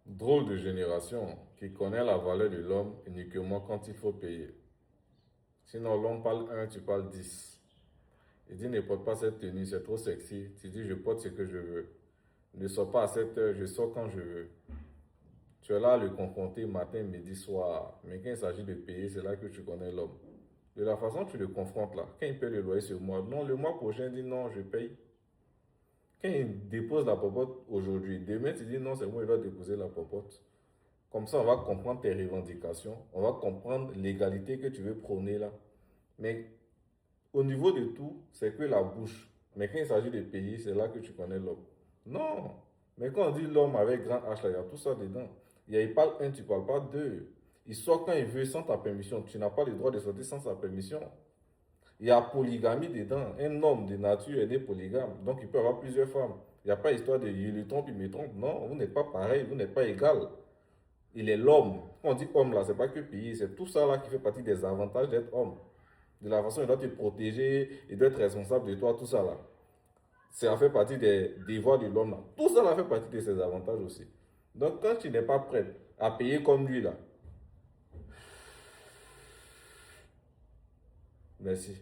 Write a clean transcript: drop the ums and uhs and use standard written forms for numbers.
Drôle de génération qui connaît la valeur de l'homme uniquement quand il faut payer. Sinon, l'homme parle un, tu parles 10. Il dit ne porte pas cette tenue, c'est trop sexy. Tu dis je porte ce que je veux. Ne sors pas à cette heure, je sors quand je veux. Tu es là à le confronter matin, midi, soir. Mais quand il s'agit de payer, c'est là que tu connais l'homme. De la façon dont tu le confrontes là, quand il paye le loyer ce mois, non, le mois prochain, il dit non, je paye. Quand il dépose la popote aujourd'hui, demain, tu dis non, c'est moi, il va déposer la popote. Comme ça, on va comprendre tes revendications, on va comprendre l'égalité que tu veux prôner là. Mais au niveau de tout, c'est que la bouche. Mais quand il s'agit de payer, c'est là que tu connais l'homme. Non. Mais quand on dit l'homme avec grand H, là, il y a tout ça dedans. Il parle un, tu ne parles pas deux. Il sort quand il veut sans ta permission. Tu n'as pas le droit de sortir sans sa permission. Il y a polygamie dedans. Un homme de nature est né polygame. Donc il peut avoir plusieurs femmes. Il n'y a pas histoire de il le trompe, il me trompe. Non, vous n'êtes pas pareil, vous n'êtes pas égal. Il est l'homme. Quand on dit homme là, c'est pas que payer, c'est tout ça là qui fait partie des avantages d'être homme. De la façon dont il doit te protéger, il doit être responsable de toi, tout ça là. Ça fait partie des devoirs de l'homme là. Tout ça là fait partie de ses avantages aussi. Donc quand tu n'es pas prêt à payer comme lui là, merci.